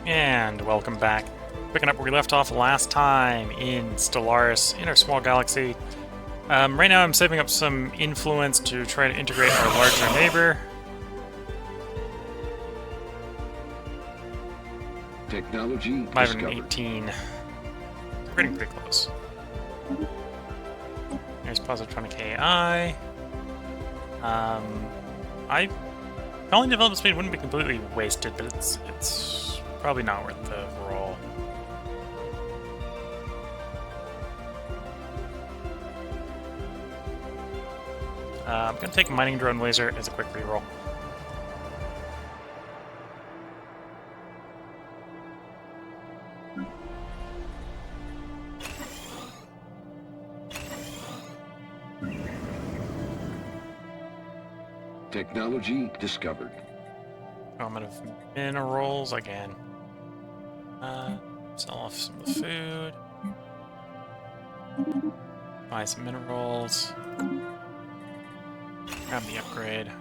And welcome back. Picking up where we left off last time in Stellaris, in our small galaxy. Right now I'm saving up some influence to try to integrate our larger neighbor. Technology 518. We're getting pretty close. There's Positronic AI. Calling development speed wouldn't be completely wasted, but it's probably not worth the roll. I'm gonna take Mining Drone Laser as a quick reroll. Technology discovered. Element of minerals again. Sell off some of the food. Buy some minerals. Grab the upgrade.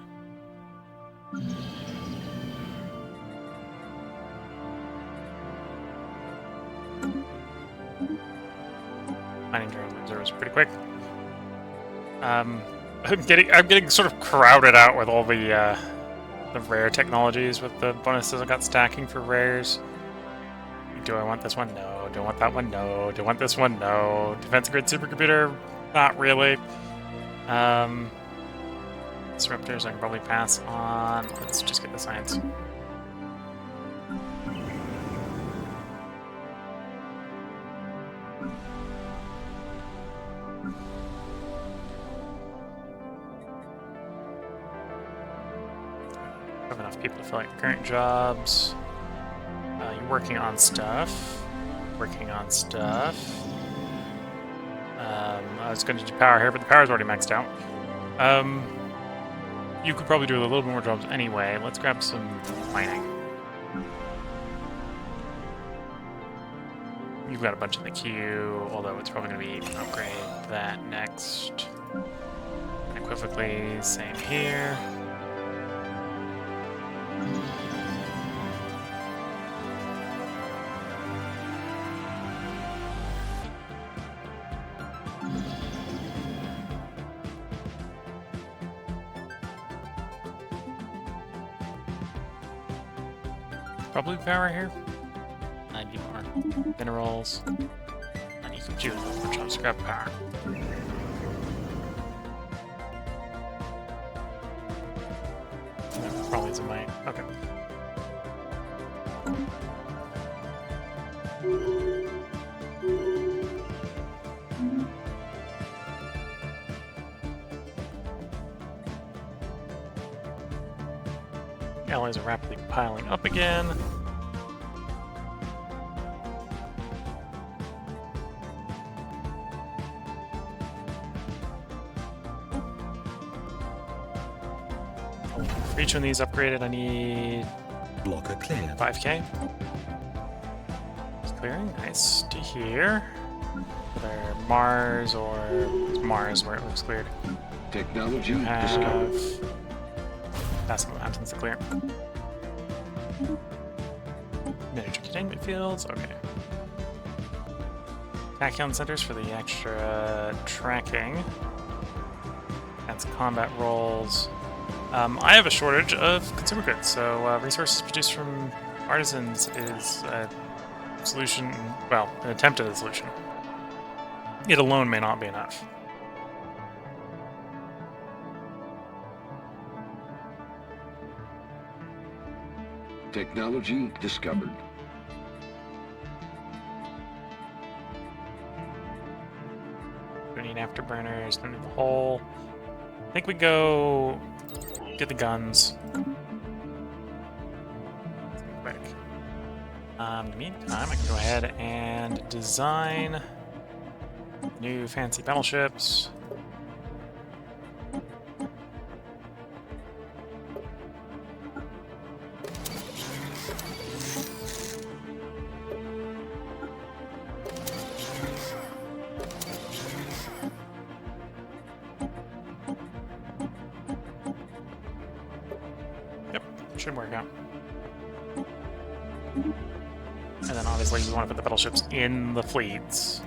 Mining drone laser was pretty quick. I'm getting sort of crowded out with all the rare technologies with the bonuses I got stacking for rares. Do I want this one? No. Do I want that one? No. Do I want this one? No. Defense grid supercomputer? Not really. Disruptors I can probably pass on. Let's just get the science. Have enough people to fill out your current jobs. You're working on stuff. Working on stuff. I was going to do power here, but the power's already maxed out. You could probably do a little bit more jobs anyway. Let's grab some mining. You've got a bunch in the queue, although it's probably going to be upgrade that next. Unequivocally, same here. Probably power here. I need more minerals. I need some juice, which I'll grab power. Probably isn't mine. Okay. Allies are rapidly piling up again. For each one of these upgraded, I need blocker cleared. 5k. It's clearing. Nice to hear. Whether Mars or it's Mars where it looks cleared. Technology Have discovered. passing the mountains to clear. Miniature containment fields. Okay. Tachyon centers for the extra tracking. That's combat rolls. I have a shortage of consumer goods, so resources produced from artisans is a solution, well, an attempt at a solution. It alone may not be enough. Technology discovered. Don't need afterburners, don't need the hole. I think we go get the guns. Quick. In the meantime, I can go ahead and design new fancy battleships. Should work out. And then obviously we want to put the battleships in the fleets.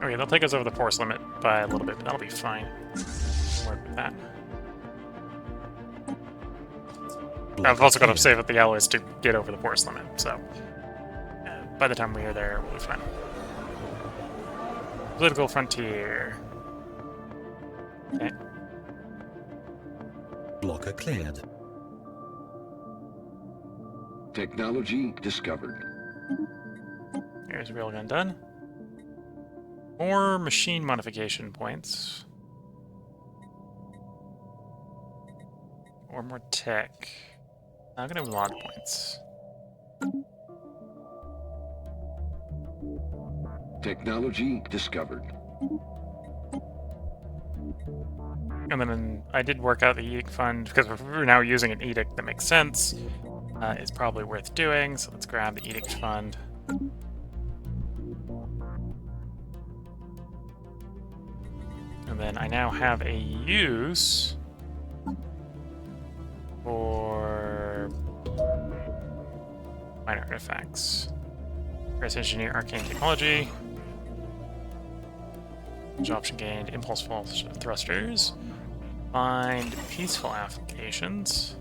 Okay, they'll take us over the force limit by a little bit, but that'll be fine. Work with that. I've also got to save up the alloys to get over the force limit, so by the time we are there, we'll be fine. Political frontier. Okay. Blocker cleared. Technology discovered. Here's railgun done. More machine modification points. Or more tech. I'm gonna have log points. Technology discovered. And then I did work out the edict fund, because we're now using an edict that makes sense. It's probably worth doing, so let's grab the edict fund. And then I now have a use for minor artifacts. Press engineer arcane technology. Which option gained? Impulse pulse thrusters. Find peaceful applications.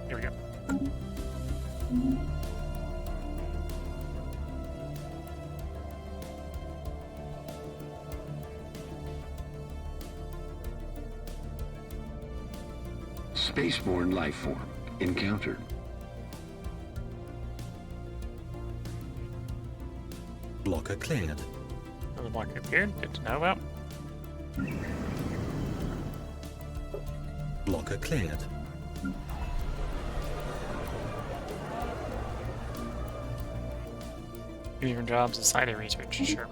Here we go. Spaceborne life form encountered. Blocker cleared. Another blocker appeared. Good to know about. Blocker cleared. Even jobs, society research, sure.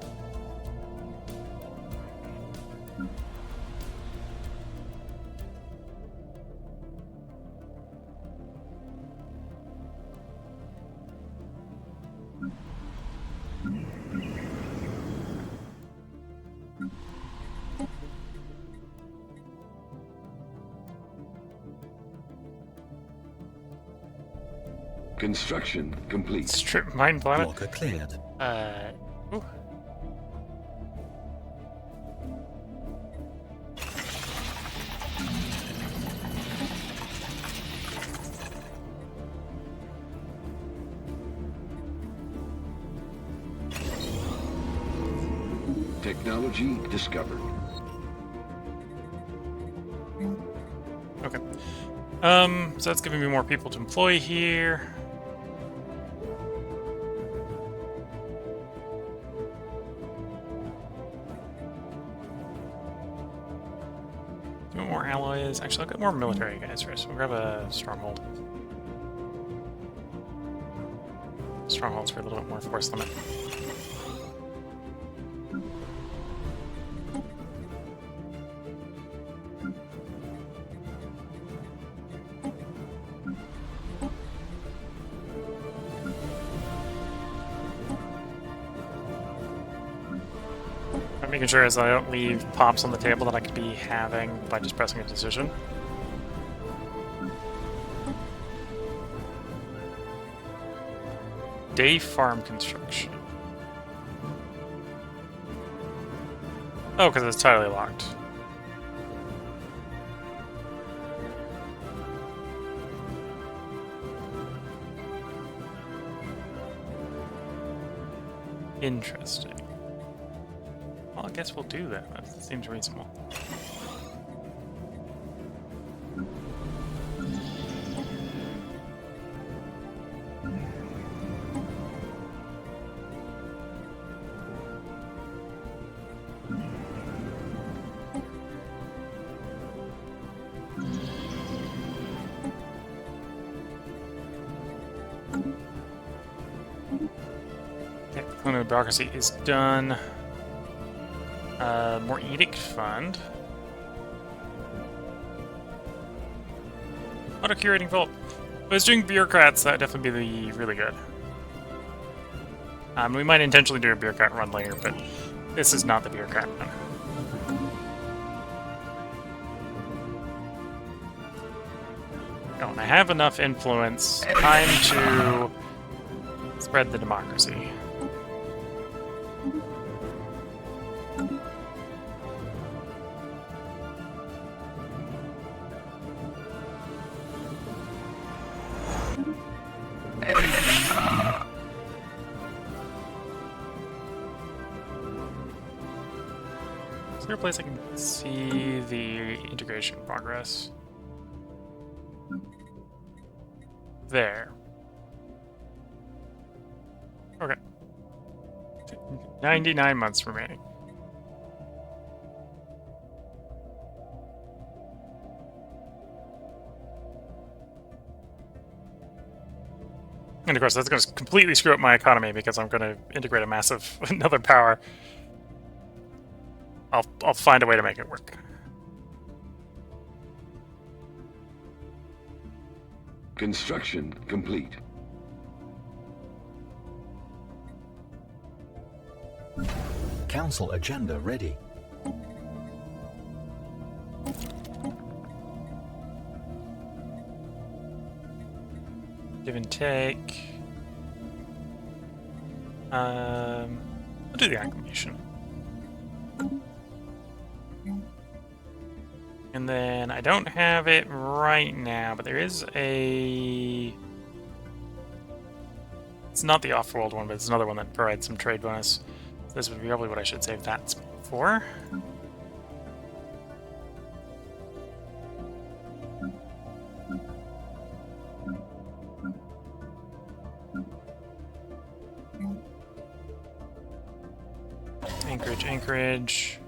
Construction complete. Strip mine planet. Blocker cleared. Ooh. Technology discovered. Okay. So that's giving me more people to employ here. More alloys. Actually, I'll get more military guys first. We'll grab a stronghold. Strongholds for a little bit more force limit. I'm making sure as I don't leave pops on the table that I could be having by just pressing a decision. Day farm construction. Oh, because it's totally locked. Interesting. Well, I guess we'll do that. That seems reasonable. When the bureaucracy is done. More edict fund. Auto curating vault. If I was doing bureaucrats, that would definitely be really good. We might intentionally do a bureaucrat run later, but this is not the bureaucrat run. Oh, and I have enough influence. Time to spread the democracy. Is there a place I can see the integration progress? There. Okay. 99 months remaining. And of course, that's going to completely screw up my economy because I'm going to integrate a massive another power. I'll find a way to make it work. Construction complete. Council agenda ready. Give and take. I'll do the acclamation. And then I don't have it right now, but there is a... It's not the off-world one, but it's another one that provides some trade bonus. So this would be probably what I should save that for. Anchorage, Anchorage.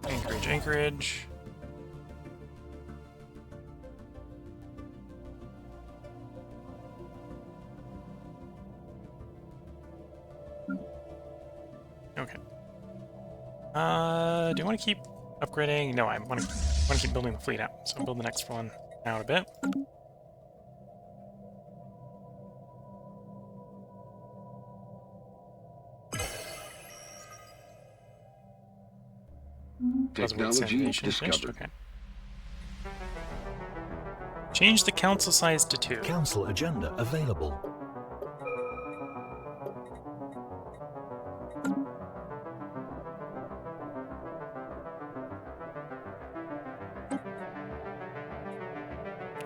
Anchorage, Anchorage. Okay. Do you want to keep upgrading? No, I want to keep building the fleet out. So I'll build the next one out a bit. Technology discovered. Okay. Change the council size to 2. Council agenda available.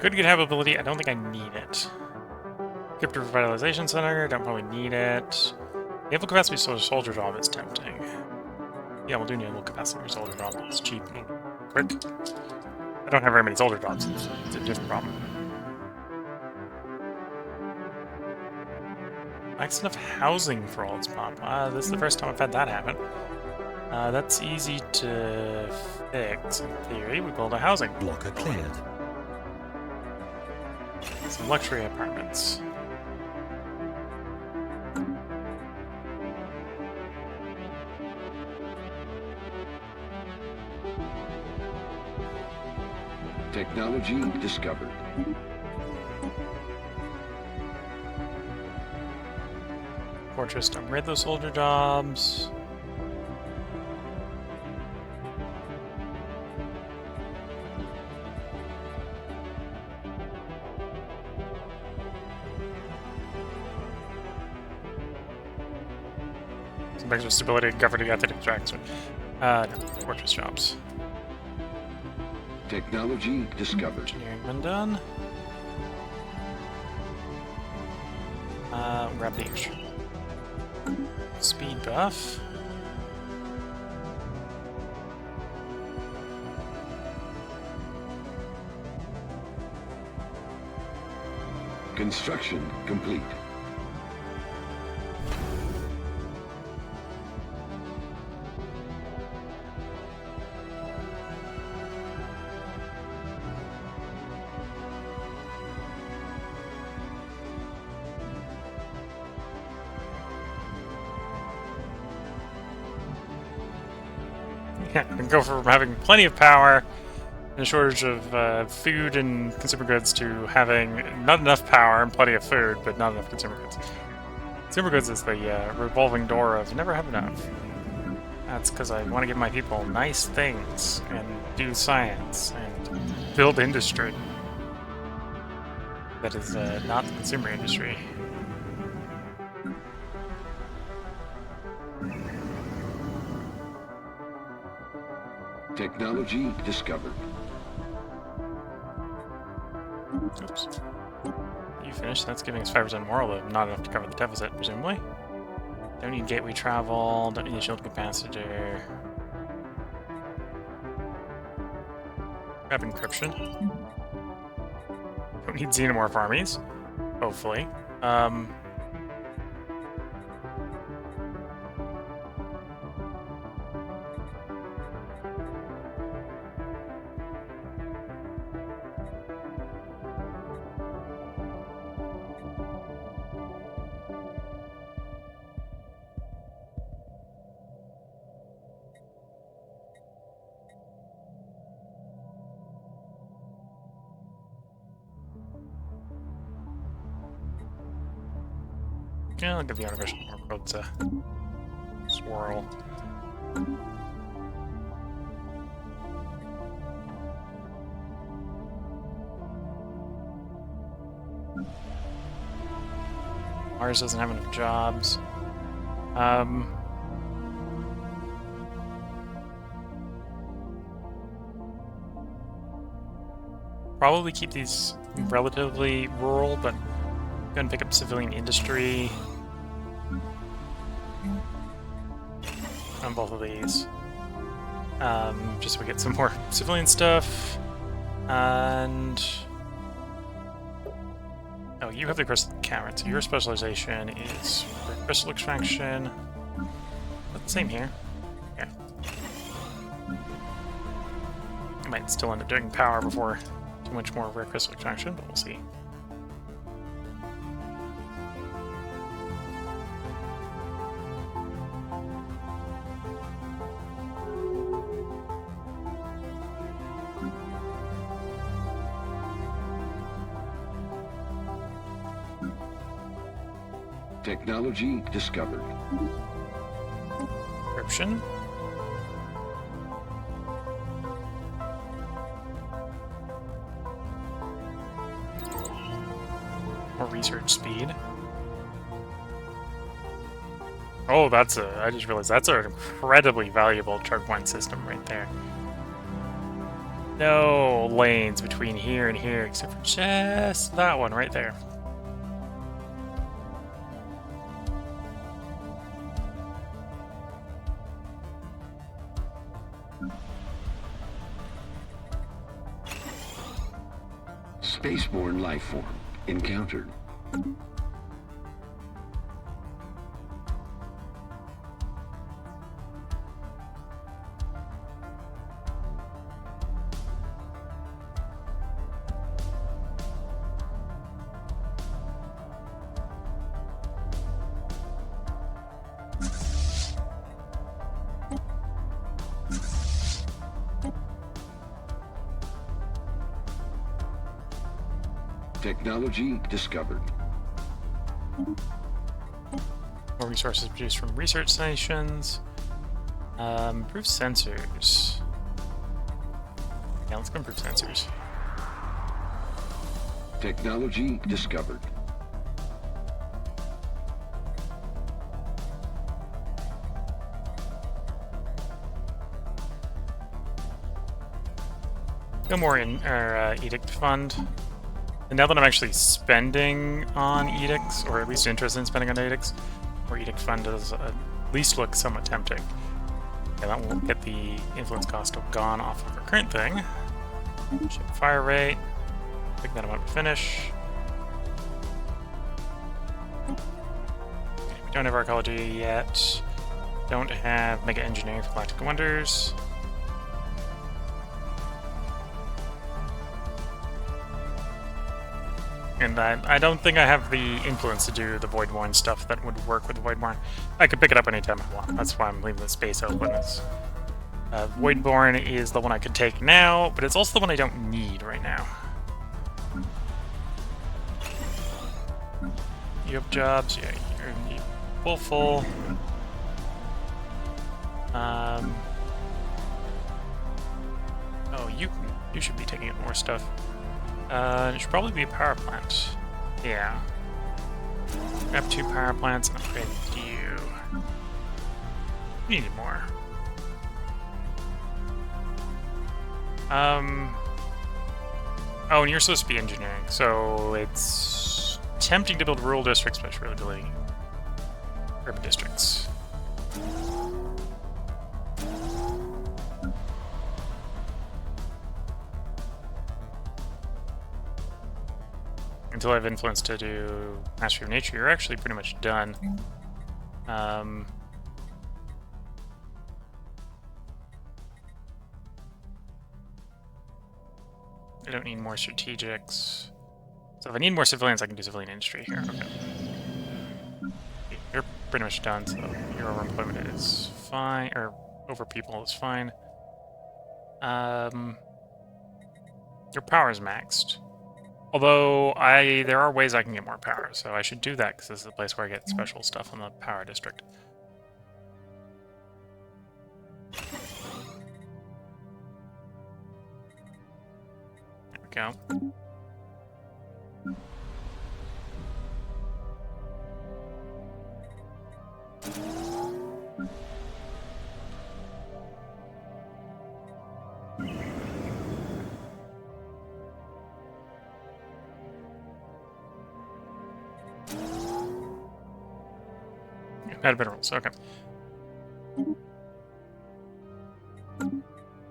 Good habitability. I don't think I need it. Crypto Revitalization Center. Don't probably need it. Naval capacity soldier job is tempting. Yeah, we'll do naval capacity soldier job. It's cheap and quick. I don't have very many soldier jobs. It's a different problem. Lacks enough housing for all its pop. This is the first time I've had that happen. That's easy to fix in theory. We build a housing. Blocker cleared. Some luxury apartments. Technology discovered. Fortress, upgrade those soldier jobs. Some extra stability and governing ethic extraction. No, fortress jobs. Technology discovered. Engineering been done. Grab the extra. Speed buff. Construction complete. and go from having plenty of power and a shortage of food and consumer goods to having not enough power and plenty of food, but not enough consumer goods. Consumer goods is the revolving door of never have enough. That's because I want to give my people nice things and do science and build industry. That is not the consumer industry. Technology discovered. Oops. You finished. That's giving us 5% moral, but not enough to cover the deficit, presumably. Don't need gateway travel, don't need a shield capacitor. Grab encryption. Don't need xenomorph armies, hopefully. Yeah, I'll give the artificial workloads a swirl. Mars doesn't have enough jobs. Probably keep these relatively rural, but go and pick up civilian industry on both of these. Just so we get some more civilian stuff. And oh, you have the crystal camera, so your specialization is for crystal extraction. That's the same here. Yeah. I might still end up doing power before too much more rare crystal extraction, but we'll see. Technology discovered. Encryption. More research speed. Oh, that's a... I just realized that's an incredibly valuable charge point system right there. No lanes between here and here except for just that one right there. Spaceborne life form encountered. Technology discovered. More resources produced from research stations. Improve sensors. Yeah, let's go improve sensors. Technology discovered. No more in our edict fund. And now that I'm actually spending on edicts, or at least interested in spending on edicts, or edict fund does at least look somewhat tempting. Yeah, that will get the influence cost gone off of our current thing. Ship fire rate. Pick that up to finish. Okay, we don't have archaeology yet. Don't have mega engineering for galactic wonders. And I don't think I have the influence to do the Voidborn stuff that would work with Voidborn. I could pick it up anytime I want. That's why I'm leaving the space open. Voidborn is the one I could take now, but it's also the one I don't need right now. You have jobs? Yeah, you're full. Oh, you should be taking in more stuff. It should probably be a power plant. Yeah. Grab 2 power plants and upgrade you. You need more. Oh, and you're supposed to be engineering, so it's tempting to build rural districts, but it's really building urban districts. Until I have influence to do Mastery of Nature, you're actually pretty much done. I don't need more strategics. So if I need more civilians, I can do civilian industry here. Okay. You're pretty much done, so your overemployment is fine, or over people is fine. Your power is maxed. Although there are ways I can get more power, so I should do that because this is the place where I get special stuff on the power district. There we go. Add minerals, okay.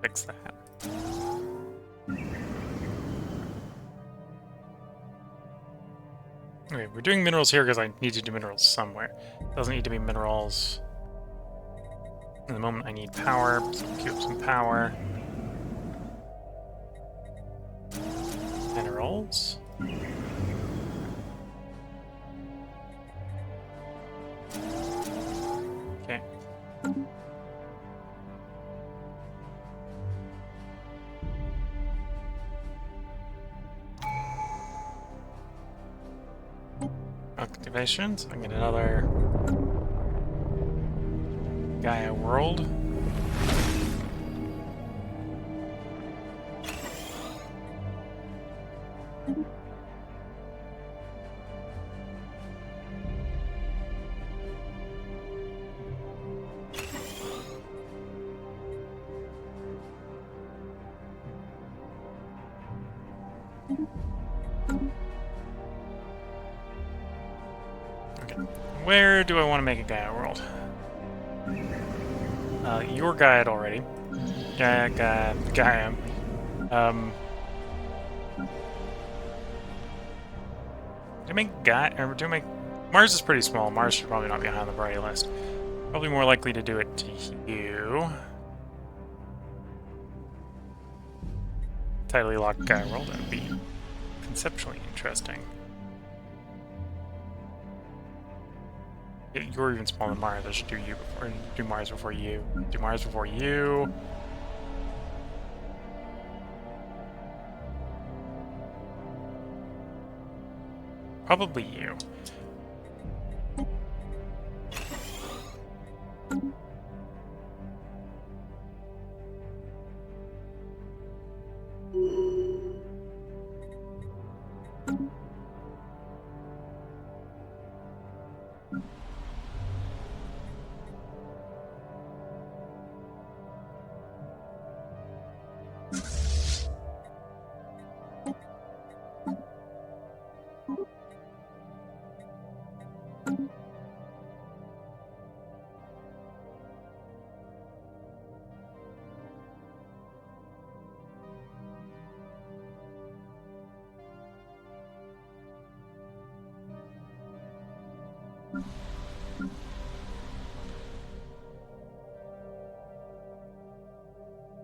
Fix that. Okay, we're doing minerals here because I need to do minerals somewhere. It doesn't need to be minerals. In the moment I need power, so I'll queue up some power. Minerals. Okay. Activations. I get another Gaia world. Where do I want to make a Gaia world? You're Gaia already. Gaia. Do I make Gaia, or do I make... Mars is pretty small. Mars should probably not be high on the priority list. Probably more likely to do it to you. Tightly locked Gaia world, that would be conceptually interesting. You're even smaller than Mars. I should do Mars before you. Do Mars before you. Probably you.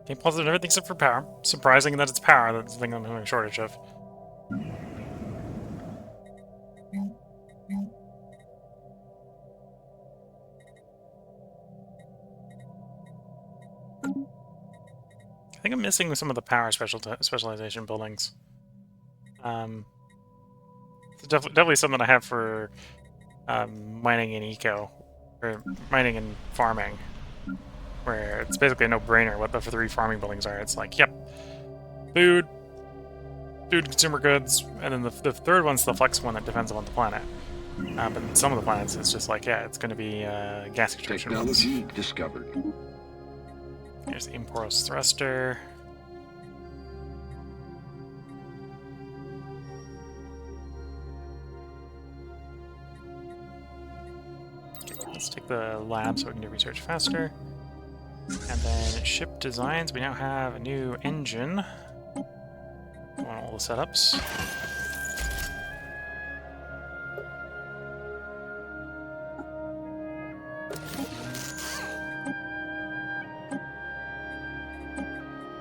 Game positive everything except for power. Surprising that it's power, that's the thing I'm having a shortage of. think I'm missing some of the power specialization buildings. It's definitely something I have for mining and eco, or mining and farming, where it's basically a no-brainer what the 3 farming buildings are. It's like, yep, food, consumer goods, and then the third one's the flex one that depends on the planet. But in some of the planets, it's just like, yeah, it's going to be gas extraction. Technology discovered. Here's the Imporos thruster. Let's take the lab so we can do research faster. And then ship designs. We now have a new engine. On all the setups.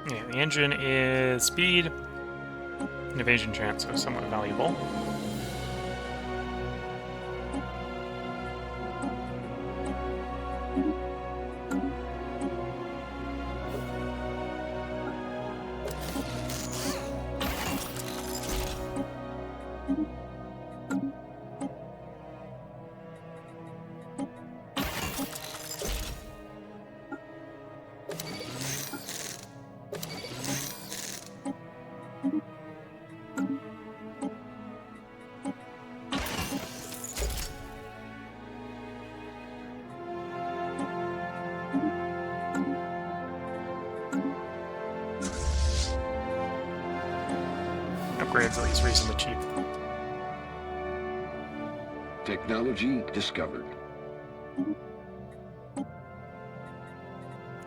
Yeah, the engine is speed and evasion chance, so somewhat valuable. Upgrades at least reasonably cheap. Technology discovered.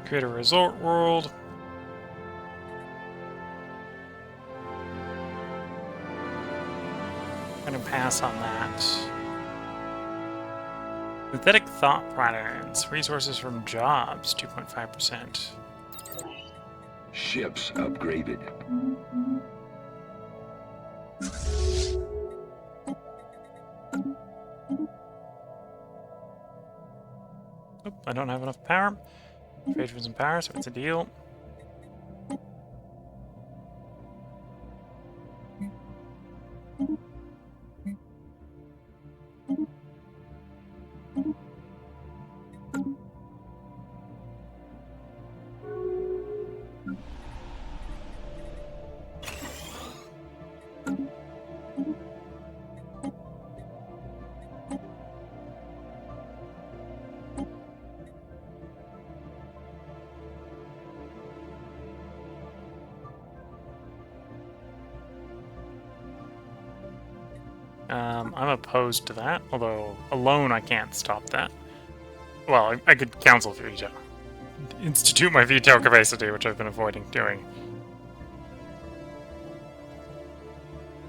Create a resort world. I'm gonna pass on that. Synthetic thought patterns. Resources from jobs, 2.5%. Ships upgraded. Oop, I don't have enough power. Trade for some power, so it's a deal. I'm opposed to that, although alone I can't stop that. Well, I could counsel veto. Institute my veto capacity, which I've been avoiding doing.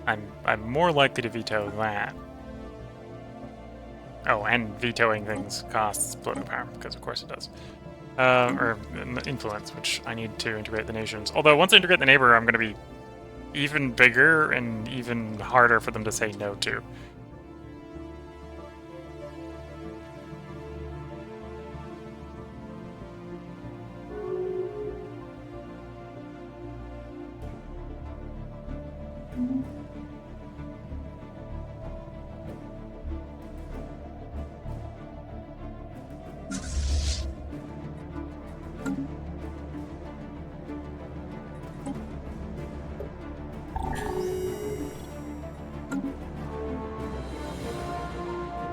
I'm more likely to veto that. Oh, and vetoing things costs political power, because of course it does. Or influence, which I need to integrate the nations. Although once I integrate the neighbor, I'm going to be even bigger and even harder for them to say no to.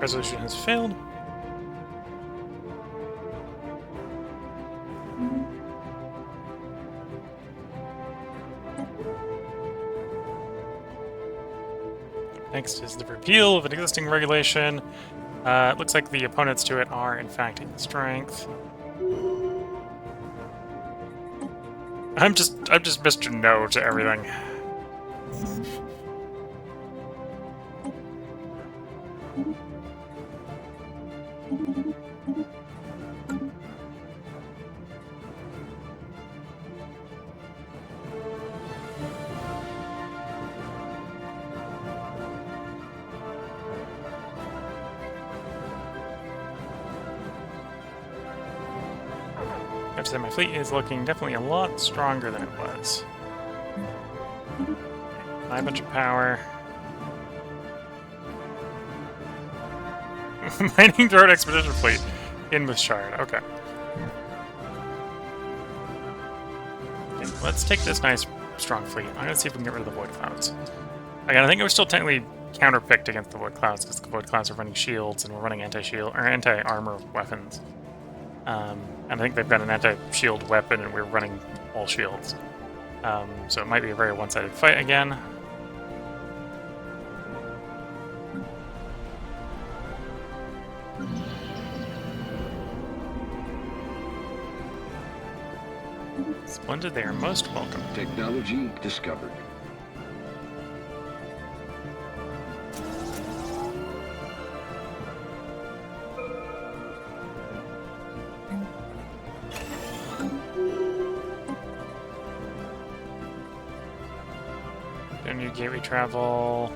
Resolution has failed. Next is the repeal of an existing regulation. It looks like the opponents to it are, in fact, in strength. I'm just Mr. No to everything. have to say my fleet is looking definitely a lot stronger than it was. Buy a bunch of power. Mining drone expedition fleet in with Shard. Okay. Okay, let's take this nice strong fleet. I'm gonna see if we can get rid of the void clouds. Again, I think it was still technically counterpicked against the void clouds because the void clouds are running shields and we're running anti-shield or anti-armor weapons. And I think they've got an anti-shield weapon and we're running all shields. So it might be a very one-sided fight again. Splendid, they are most welcome. Technology discovered. Don't need gateway travel.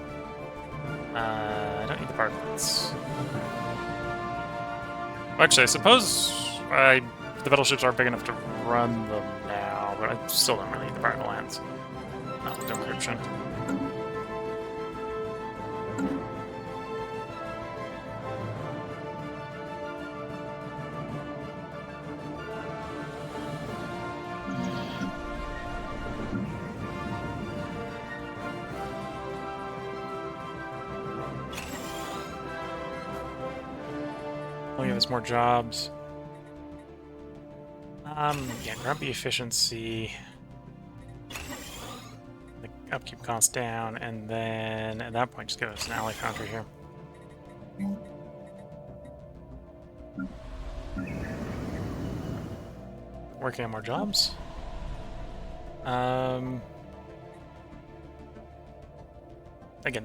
I don't need the power plants. Actually, I suppose the battleships are big enough to run them now, but I still don't really need the power plants. No encryption. Will give us more jobs. Yeah, grab the efficiency. The upkeep costs down, and then at that point, just give us an ally foundry here. Working on more jobs. Again,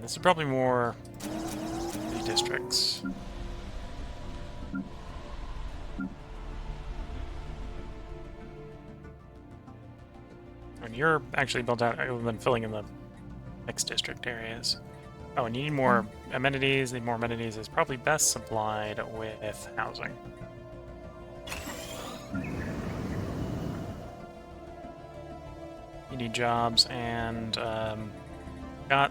this is probably more the districts. And you're actually built out other than filling in the next district areas. Oh, and you need more amenities. The more amenities is probably best supplied with housing. You need jobs and got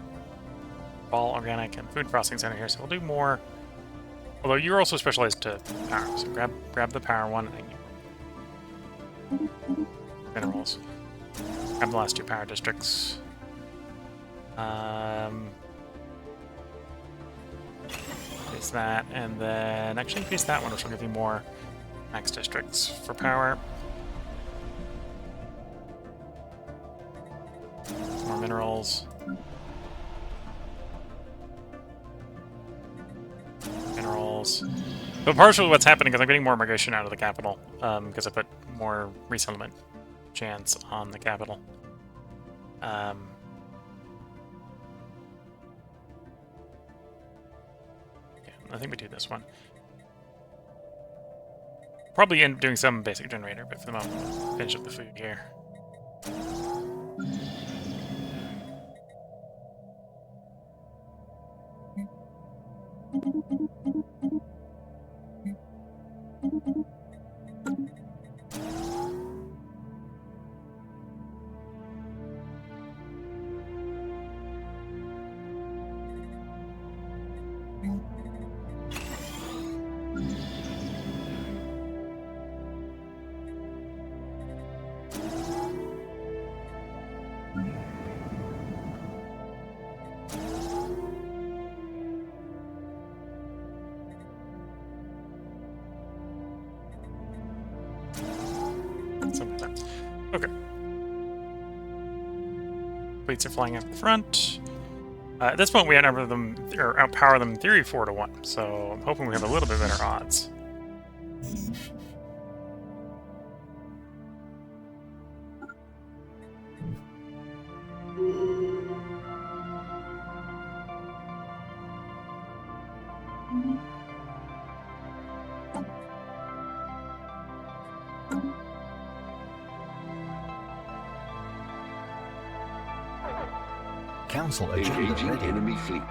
ball organic and food processing center here, so we'll do more. Although you're also specialized to power, so grab the power one and minerals. Grab the last two power districts. Increase that, and then actually increase that one, which will give you more max districts for power. More minerals. Minerals. But partially what's happening is I'm getting more migration out of the capital, because I put more resettlement chance on the capital. Yeah, I think we do this one. Probably end up doing some basic generator, but for the moment, we'll finish up the food here. Okay. Fleets are flying up the front. At this point, we outnumber them, or outpower them in theory 4-1, so I'm hoping we have a little bit better odds. Council agenda Engaging ready. enemy fleet.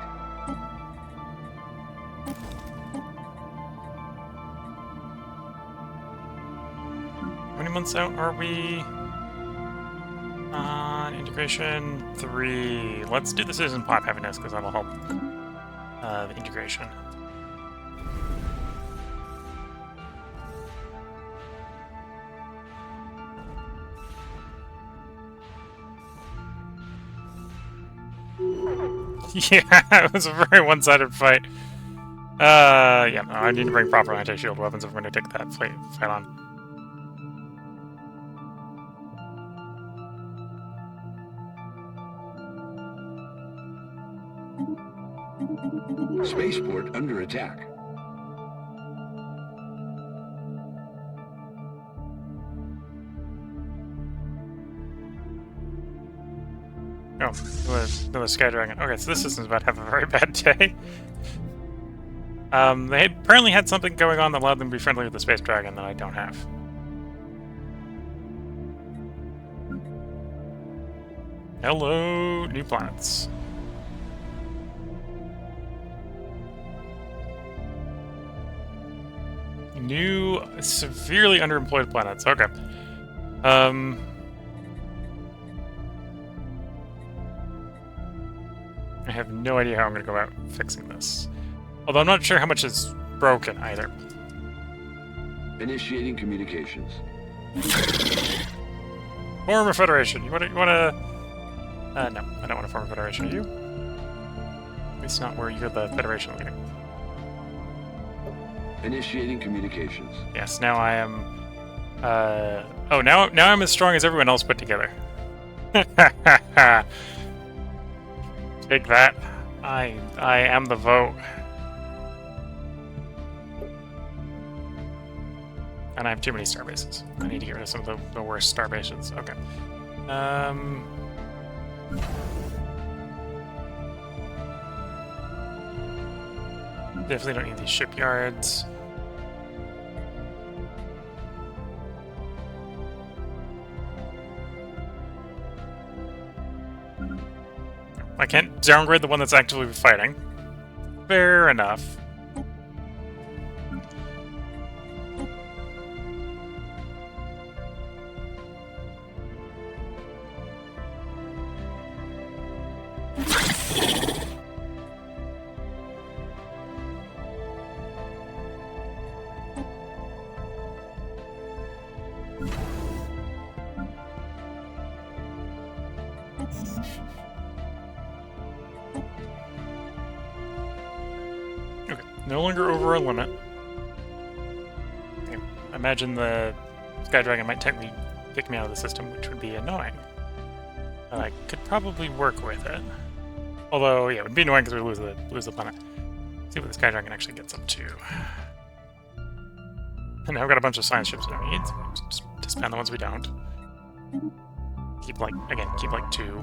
How many many months out are we on integration? 3. Let's do the citizen pop happiness because that'll help the integration. Yeah, it was a very one-sided fight. Yeah, no, I need to bring proper anti-shield weapons if we're going to take that fight on. Spaceport under attack. Oh, another Sky Dragon. Okay, so this system's about to have a very bad day. They apparently had something going on that allowed them to be friendly with the Space Dragon that I don't have. Hello, new planets. New, severely underemployed planets. Okay. I have no idea how I'm going to go about fixing this. Although I'm not sure how much is broken either. Initiating communications. Form a federation. You want to? No, I don't want to form a federation. Are you? At least not where you're the federation leader. Initiating communications. Yes. Now I am. Oh, now I'm as strong as everyone else put together. Take that. I am the vote. And I have too many star bases. I need to get rid of some of the worst star bases. Okay. Definitely don't need these shipyards. I can't downgrade the one that's actively fighting. Fair enough. Okay, no longer over a limit. Okay. I imagine the Sky Dragon might technically kick me out of the system, which would be annoying. But I could probably work with it. Although, yeah, it would be annoying because we lose the planet. Let's see what the Sky Dragon actually gets up to. And now I've got a bunch of science ships that I need, so just disband the ones we don't. Keep like 2.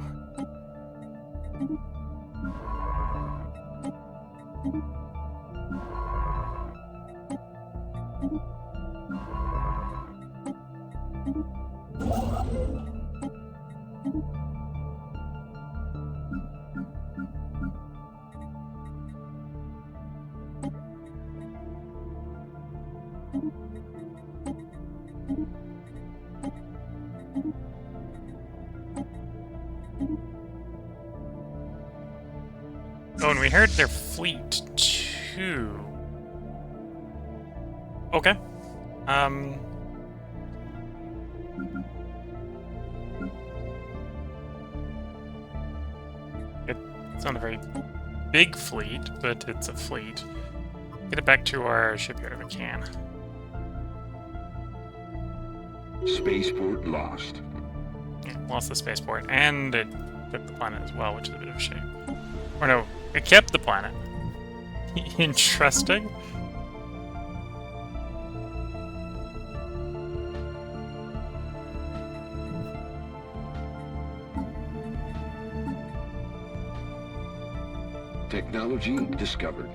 Oh, and we heard their fleet, too. Okay. It's not a very big fleet, but it's a fleet. Get it back to our shipyard if we can. Spaceport lost. Yeah, lost the spaceport, and it took the planet as well, which is a bit of a shame. Or no, it kept the planet. Interesting. Technology discovered.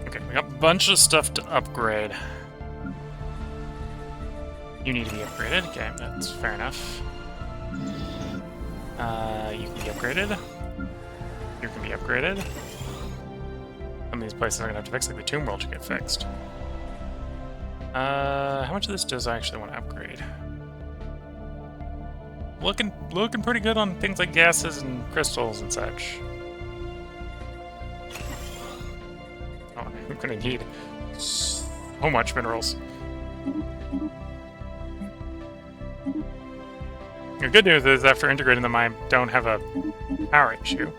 Okay, we got a bunch of stuff to upgrade. You need to be upgraded. Okay, that's fair enough. You can be upgraded. You can be upgraded. Some of these places are gonna have to fix, like the Tomb World should get fixed. How much of this does I actually want to upgrade? Looking pretty good on things like gases and crystals and such. Oh, I'm gonna need so much minerals. The good news is after integrating them, I don't have a power issue.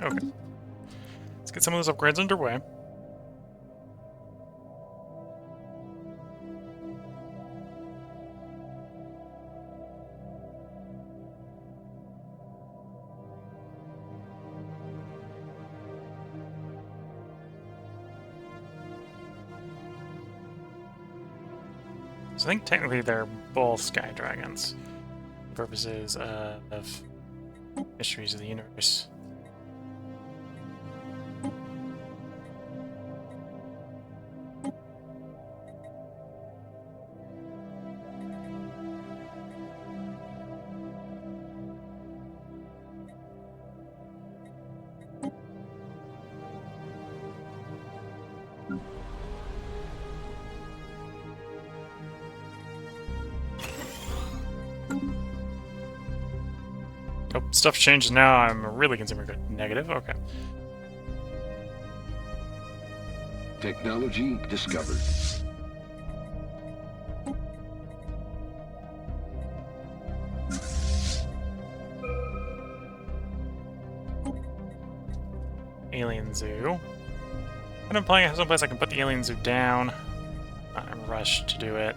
Okay. Let's get some of those upgrades underway. So I think technically they're both sky dragons for purposes of mysteries of the universe. Oh, stuff changed now. I'm really consumer good. Negative? Okay. Technology discovered. Alien Zoo. And I'm playing someplace I can put the Alien Zoo down. Not in a rush to do it.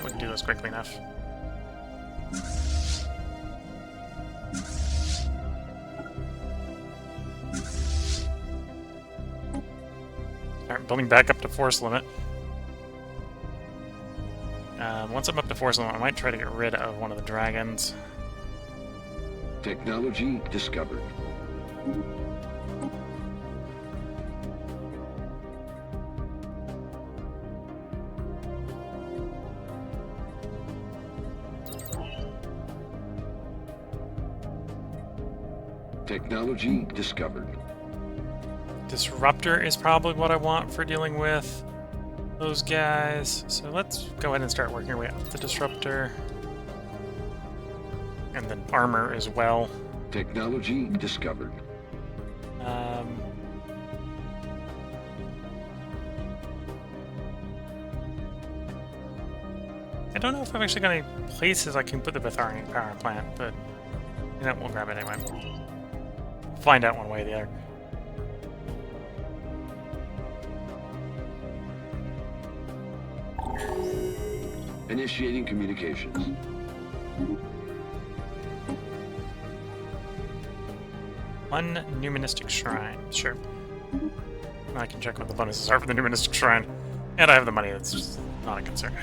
We can do this quickly enough. Alright, building back up to force limit. Once I'm up to force limit, I might try to get rid of one of the dragons. Technology discovered. Technology discovered. Disruptor is probably what I want for dealing with those guys. So let's go ahead and start working our way up the Disruptor. And then armor as well. Technology discovered. I don't know if I've actually got any places I can put the Betharian power plant, but you know, we'll grab it anyway. Find out one way or the other. Initiating communications. One numismatic shrine, sure. I can check what the bonuses are for the numismatic shrine. And I have the money, that's just not a concern.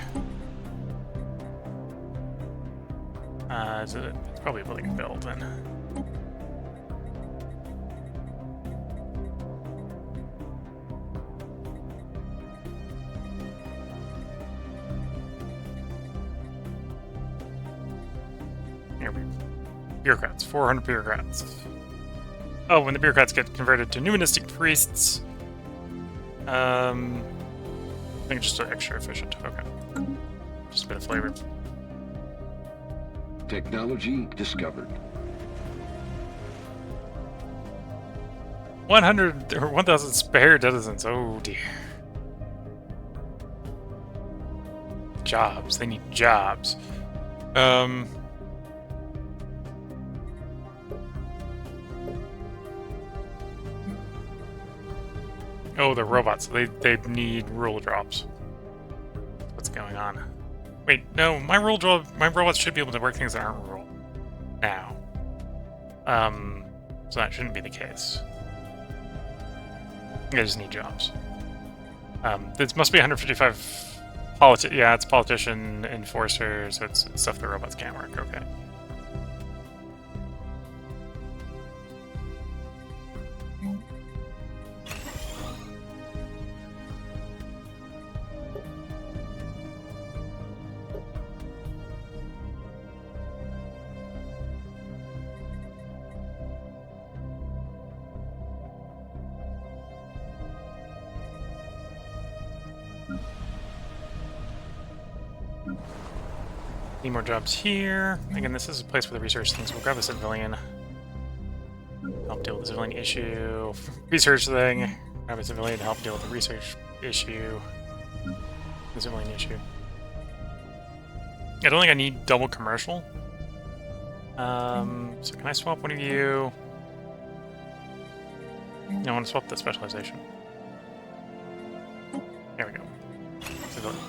It's probably a building build then. Bureaucrats. 400 bureaucrats. Oh, when the bureaucrats get converted to numismatic priests, I think it's just extra efficient. Okay. Just a bit of flavor. Technology discovered. 100 or 1,000 spare denizens. Oh dear. Jobs. They need jobs. Oh, they're robots. They need rule drops. What's going on? Wait, no, my robots should be able to work things that aren't rule now. So that shouldn't be the case. I just need jobs. This must be 155 yeah, it's politician, enforcer, so it's stuff the robots can't work, okay. Need more jobs here. Again, this is a place where the research things. We'll grab a civilian. Help deal with the civilian issue. Research thing. Grab a civilian to help deal with the research issue. The civilian issue. I don't think I need double commercial. So can I swap one of you? No, I want to swap the specialization. There we go. Civilian.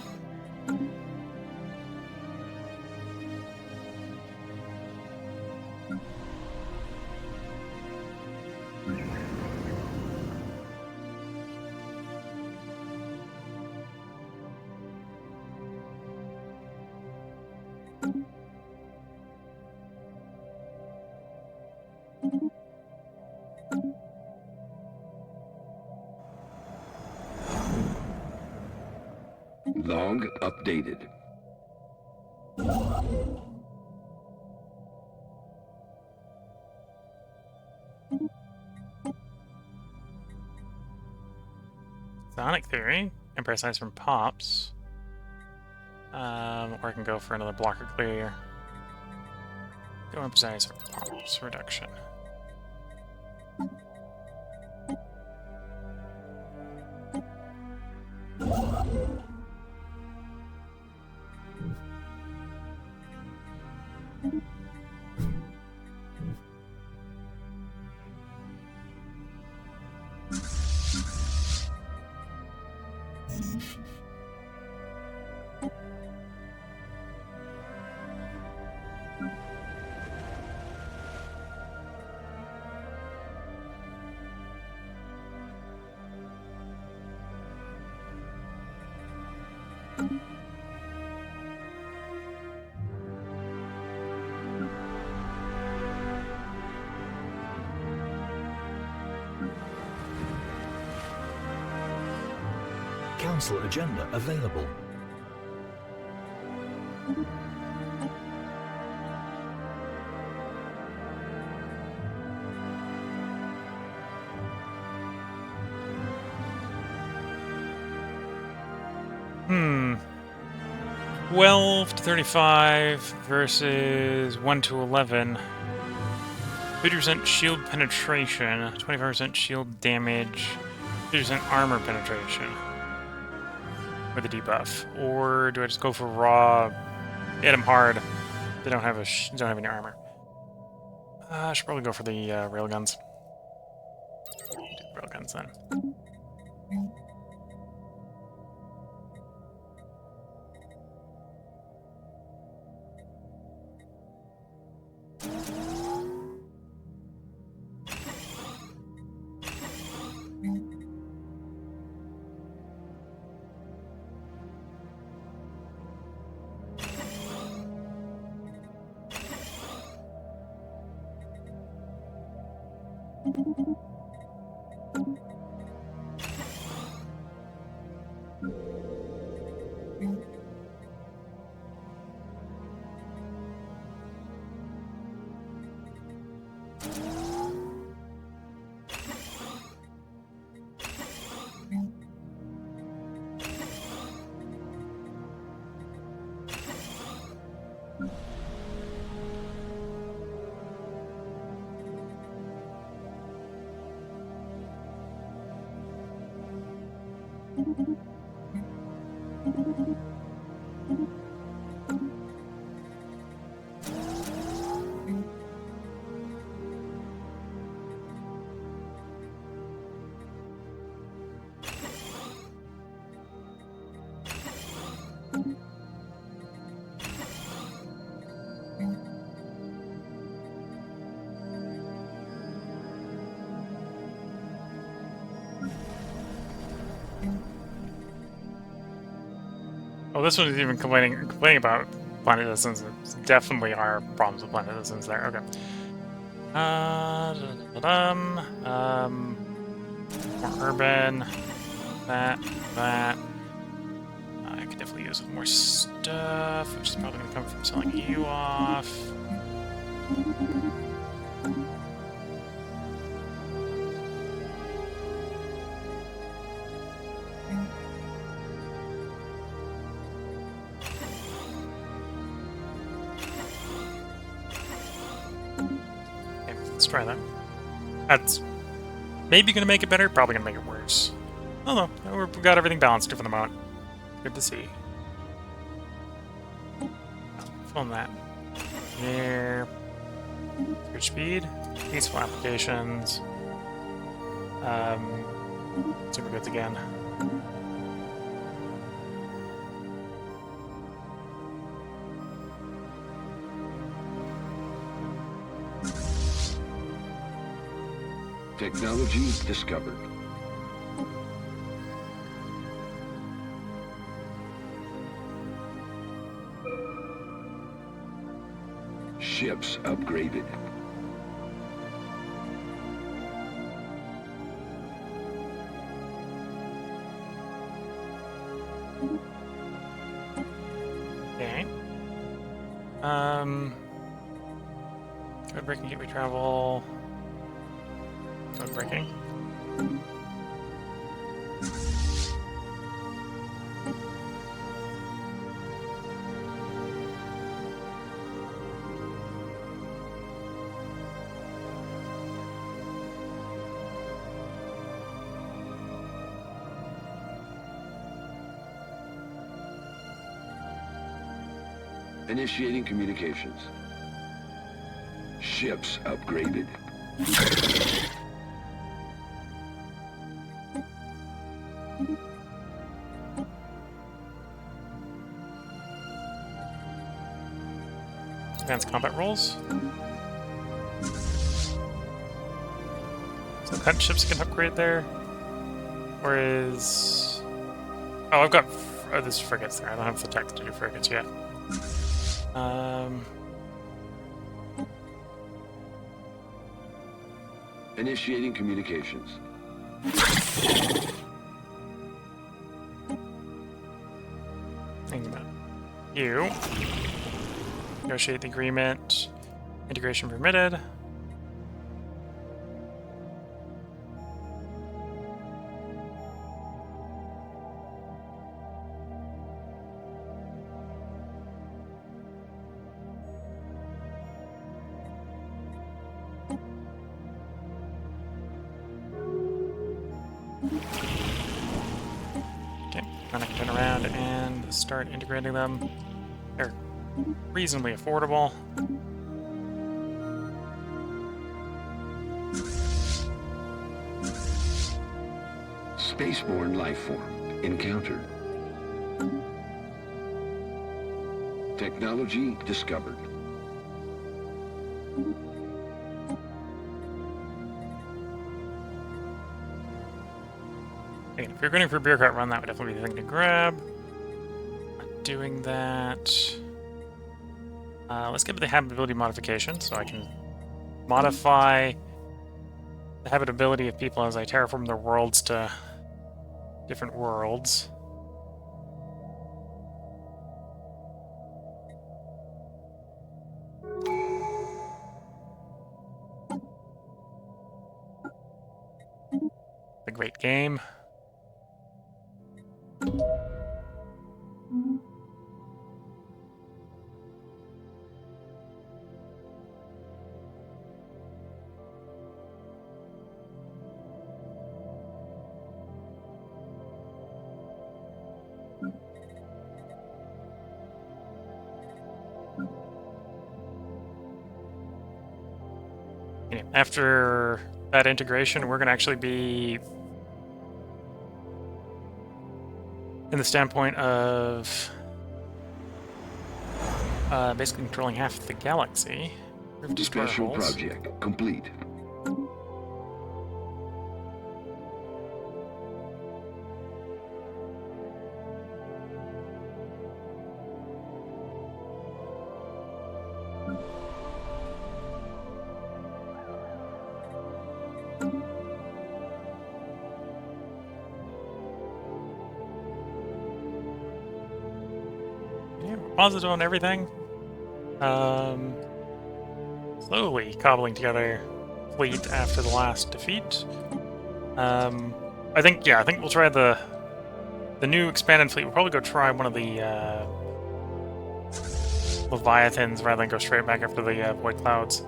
Log updated. Sonic Theory. Empire Science from Pops. Or I can go for another blocker clear. Go Empire Science from Pops. Reduction. Council agenda available. Hmm. 12 to 35 versus 1 to 11. 50% shield penetration, 25% shield damage, 50% armor penetration with a debuff. Or do I just go for raw, hit them hard? They don't have don't have any armor. I should probably go for the railguns. Do railguns then. Oh, this one is even complaining about planet distance. It's definitely are problems with planet distance there. Okay. More urban. That. I could definitely use more stuff, which is probably going to come from selling you off. Okay, let's try that. That's maybe going to make it better, probably going to make it worse. Oh no, we've got everything balanced for the moment. Good to see. Film that. Here. Good speed. Peaceful applications. Super goods again. Technology discovered. Ships upgraded. Okay. Code breaking gateway travel. Code breaking. Initiating communications. Ships upgraded. Advanced combat rolls. So cut ships can upgrade there. Or is... Oh, I've got... Oh, there's frigates there. I don't have the text to do frigates yet. Initiating communications. Think about you. Negotiate the agreement. Integration permitted. Okay, then I can turn around and start integrating them. They're reasonably affordable. Spaceborne life form encountered. Technology discovered. Okay, if you're going for a bureaucrat run, that would definitely be the thing to grab. Not doing that. Let's get to the habitability modification, so I can modify the habitability of people as I terraform their worlds to different worlds. the great game. Okay, after that integration, we're going to actually be in the standpoint of basically controlling half the galaxy. Special project complete. Positive on everything. Slowly cobbling together fleet after the last defeat. I think we'll try the new expanded fleet. We'll probably go try one of the Leviathans rather than go straight back after the Void Clouds.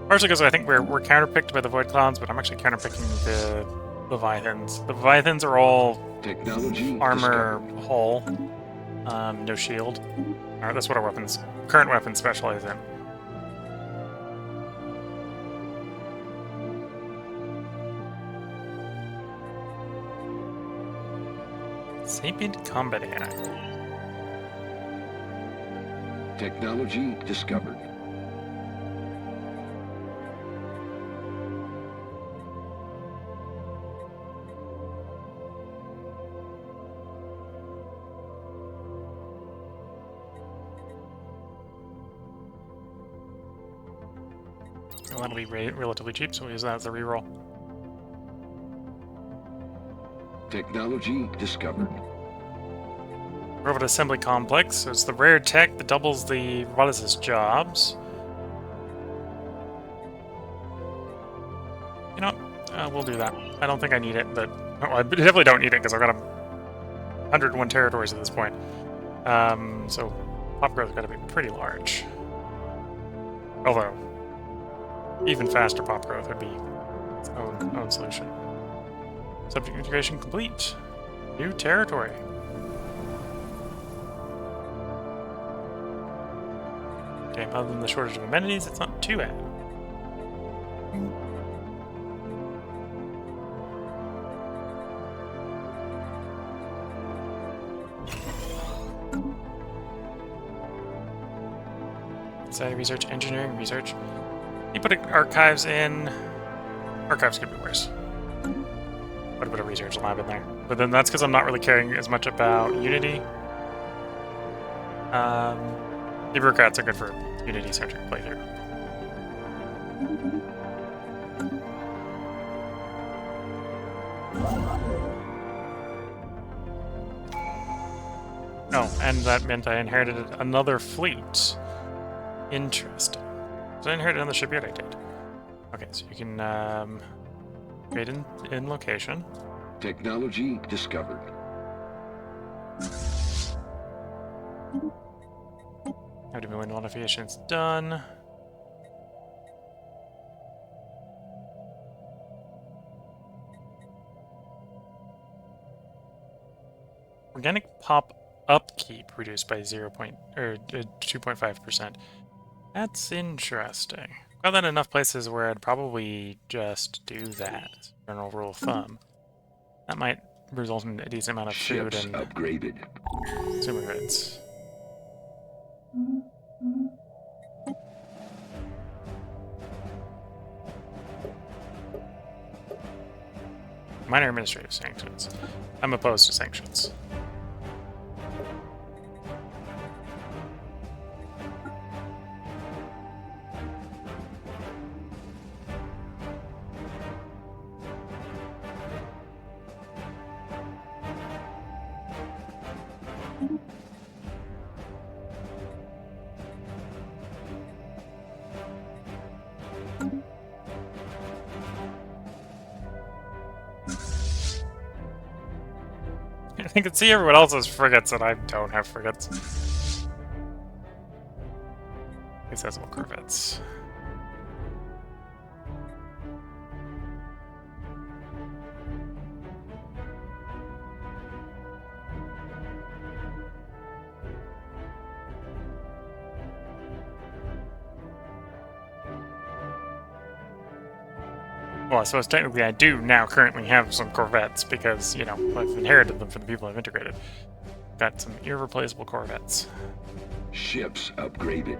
Partially because I think we're counterpicked by the Void Clouds, but I'm actually counterpicking the Leviathans. The Leviathans are all Technology armor discovered. hull, no shield. Alright, that's what our current weapons specialize in. Sapient Combat AI. Technology discovered. Well, that'll be relatively cheap, so we'll use that as a reroll. Technology discovered. Robot Assembly Complex. So it's the rare tech that doubles the roboticist jobs. You know what? We'll do that. I don't think I need it, but... well, I definitely don't need it, because I've got 101 territories at this point. So pop growth's got to be pretty large. Although, even faster pop growth would be its own solution. Subject integration complete. New territory. Okay, other than the shortage of amenities, it's not too bad. Society research, engineering research. You put archives in. Archives could be worse. Put a bit of research lab in there. But then that's because I'm not really caring as much about Unity. The bureaucrats are good for Unity-centric playthrough. Oh, and that meant I inherited another fleet. Interesting. Did I inherit another shipyard? I did. Okay, so you can trade in location. Technology discovered. How do we win modifications done? Organic pop upkeep reduced by 2.5%. That's interesting. Got that in enough places where I'd probably just do that. General rule of thumb. That might result in a decent amount of food Ships and upgraded. consumer goods. Minor administrative sanctions. I'm opposed to sanctions. I can see everyone else has frigates, and I don't have frigates. Accessible corvettes. Well, I suppose technically I do now currently have some corvettes because, you know, I've inherited them from the people I've integrated. Got some irreplaceable corvettes. Ships upgraded.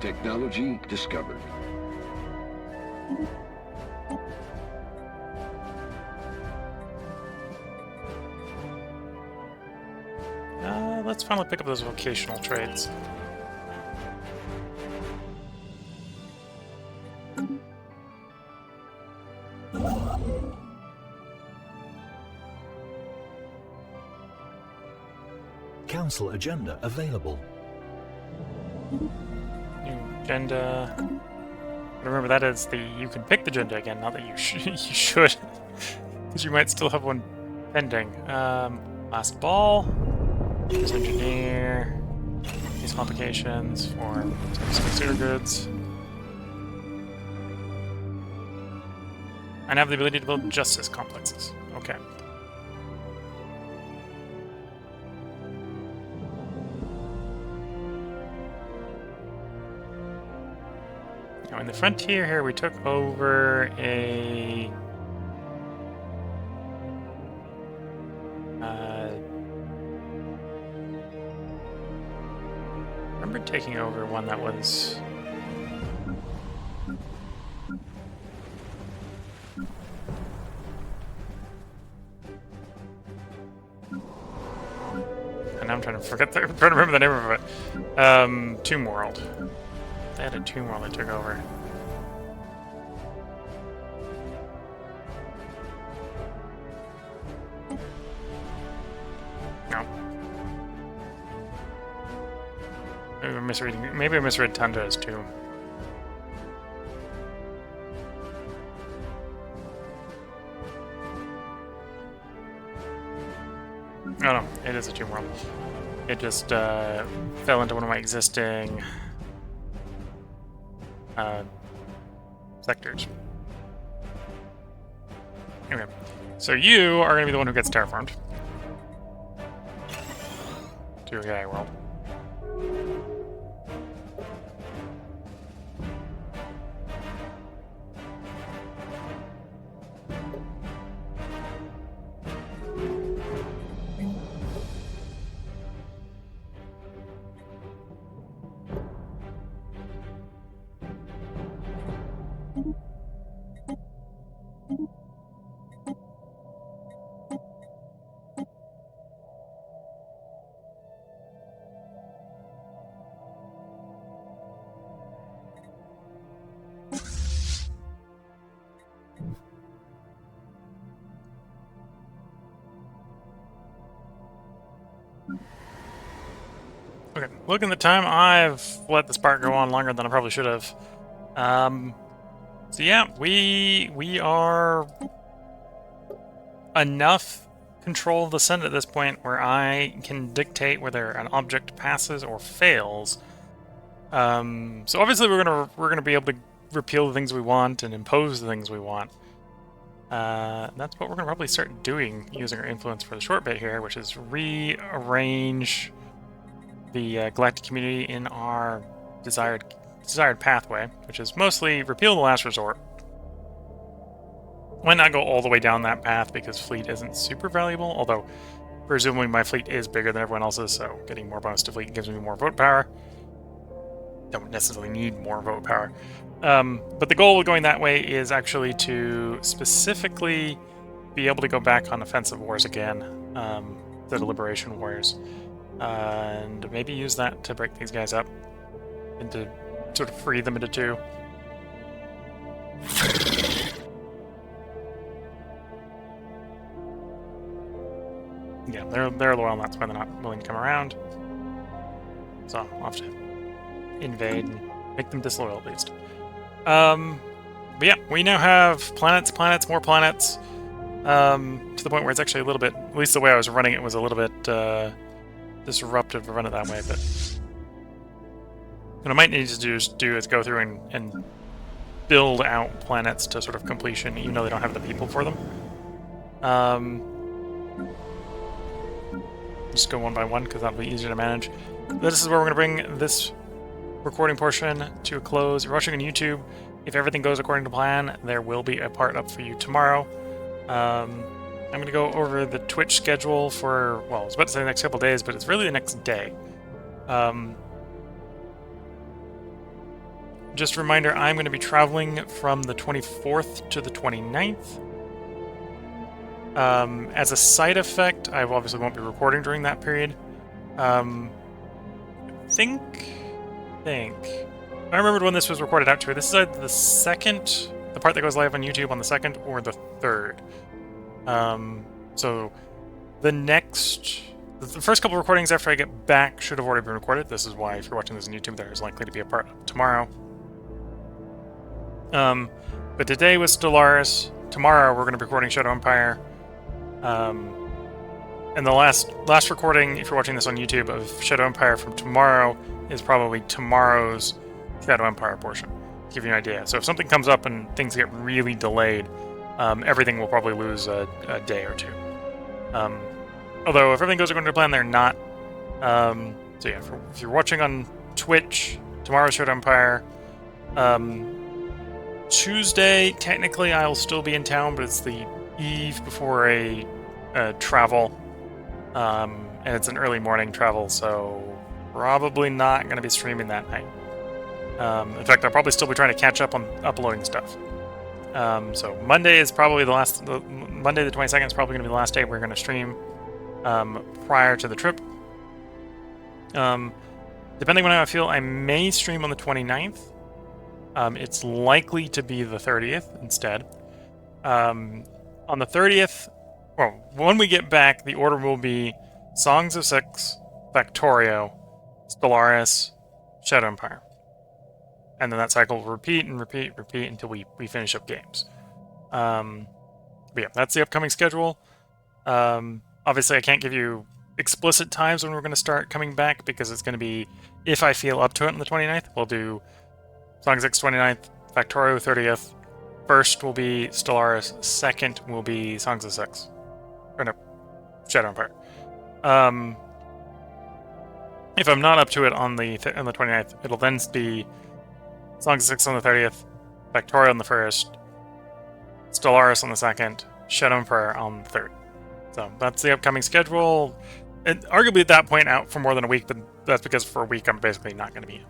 Technology discovered. Let's finally pick up those vocational trades. Council agenda available. New agenda. Remember, that is the you can pick the agenda again, not that you you should, because you might still have one pending. Last ball. Engineer. These complications for consumer goods. And have the ability to build justice complexes. Okay. Now in the frontier here, we took over a I remember taking over one that was and I'm trying to forget I'm trying to remember the name of it. Tomb World. They had a Tomb World they took over. No. Maybe I'm misreading. Maybe I misread Tundra as Tomb. Oh no, it is a Tomb World. It just fell into one of my existing sectors. Okay, so you are going to be the one who gets terraformed to AI world. Okay, looking at the time, I've let the spark go on longer than I probably should have. So yeah, we are enough control of the Senate at this point where I can dictate whether an object passes or fails. So obviously we're gonna be able to repeal the things we want and impose the things we want. That's what we're gonna probably start doing using our influence for the short bit here, which is rearrange the galactic community in our desired pathway, which is mostly repeal the last resort. Might not go all the way down that path because fleet isn't super valuable, although presumably my fleet is bigger than everyone else's, so getting more bonus to fleet gives me more vote power. Don't necessarily need more vote power. But the goal of going that way is actually to specifically be able to go back on offensive wars again, the liberation wars, and maybe use that to break these guys up and to sort of free them into two. they're loyal, and that's why they're not willing to come around. So I'll have to invade and make them disloyal at least. But yeah, we now have planets, more planets, to the point where it's actually a little bit, at least the way I was running it was a little bit disruptive to run it that way, but what I might need to do is go through and build out planets to sort of completion, even though they don't have the people for them. Just go one by one, because that'll be easier to manage. This is where we're going to bring this recording portion to a close. If you're watching on YouTube, if everything goes according to plan, there will be a part up for you tomorrow. I'm going to go over the Twitch schedule for, well, I was about to say the next couple days, but it's really the next day. Just a reminder, I'm going to be traveling from the 24th to the 29th. As a side effect, I obviously won't be recording during that period. I remembered when this was recorded out to. This is either the second, the part that goes live on YouTube on the 2nd, or the 3rd. So the first couple recordings after I get back should have already been recorded. This is why, if you're watching this on YouTube, there is likely to be a part tomorrow. But today was Stellaris. Tomorrow we're going to be recording Shadow Empire. And the last recording, if you're watching this on YouTube, of Shadow Empire from tomorrow is probably tomorrow's Shadow Empire portion, to give you an idea. So if something comes up and things get really delayed, everything will probably lose a day or two. Although if everything goes according to plan, they're not. So yeah, if you're watching on Twitch, tomorrow's Shadow Empire. Tuesday, technically, I'll still be in town, but it's the eve before a travel, and it's an early morning travel, so probably not going to be streaming that night. In fact, I'll probably still be trying to catch up on uploading stuff. So Monday is probably Monday the 22nd is probably going to be the last day we're going to stream prior to the trip. Depending on how I feel, I may stream on the 29th. It's likely to be the 30th instead. On the 30th, well, when we get back, the order will be Songs of Six, Factorio, Stellaris, Shadow Empire. And then that cycle will repeat and repeat until we finish up games. But yeah, that's the upcoming schedule. Obviously, I can't give you explicit times when we're going to start coming back, because it's going to be, if I feel up to it on the 29th, we'll do Songs 6 29th, Factorio 30th. First will be Stellaris. Second will be Songs of Six. Or no, Shadow Empire. If I'm not up to it on the 29th, it'll then be Songs of Six on the 30th, Factorio on the 1st, Stellaris on the 2nd, Shadow Empire on the 3rd. So that's the upcoming schedule. And arguably at that point out for more than a week, but that's because for a week I'm basically not going to be in.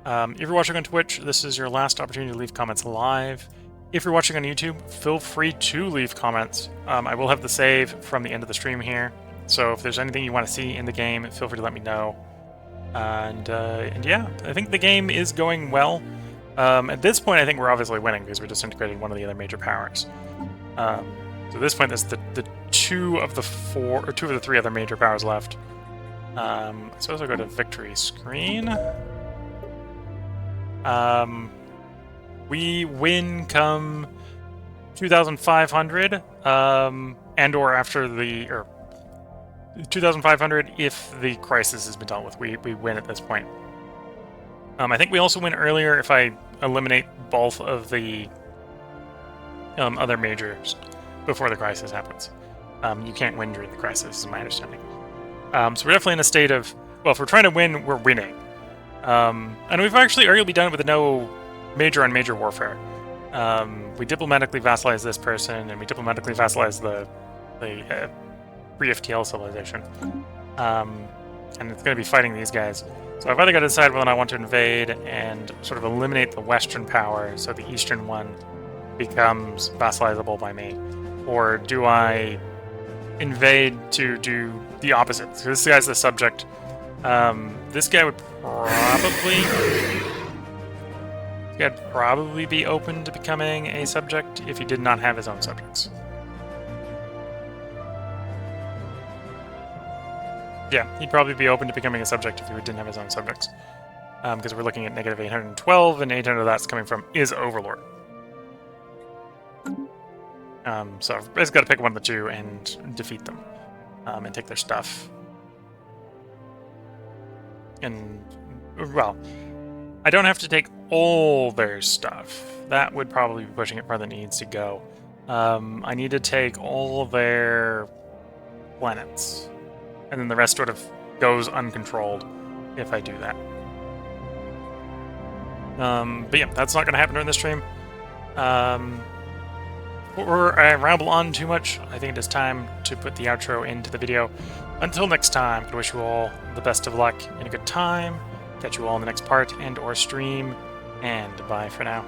If you're watching on Twitch, this is your last opportunity to leave comments live. If you're watching on YouTube, feel free to leave comments. I will have the save from the end of the stream here, so if there's anything you want to see in the game, feel free to let me know. And yeah, I think the game is going well. At this point, I think we're obviously winning because we disintegrated one of the other major powers. So at this point, there's the two of the three other major powers left. I suppose I'll go to victory screen. We win come 2,500, and or after or 2,500 if the crisis has been dealt with. We win at this point. I think we also win earlier if I eliminate both of the other majors before the crisis happens. You can't win during the crisis, is my understanding. So we're definitely in a state of, well, if we're trying to win, we're winning. And we've actually arguably done it with no major on major warfare. We diplomatically vassalize this person, and we diplomatically vassalize the pre-FTL civilization. And it's going to be fighting these guys. So I've either got to decide whether I want to invade and sort of eliminate the Western power so the Eastern one becomes vassalizable by me, or do I invade to do the opposite? So this guy's the subject. This guy would probably be open to becoming a subject if he did not have his own subjects. Yeah, he'd probably be open to becoming a subject if he didn't have his own subjects. Because we're looking at negative 812, and 800 that's coming from is Overlord. So I've just got to pick one of the two and defeat them, and take their stuff. And, well, I don't have to take all their stuff. That would probably be pushing it farther than it needs to go. I need to take all their planets, and then the rest sort of goes uncontrolled if I do that. But yeah, that's not going to happen during this stream. Before I ramble on too much, I think it is time to put the outro into the video. Until next time, I wish you all the best of luck and a good time. Catch you all in the next part and/or stream, and bye for now.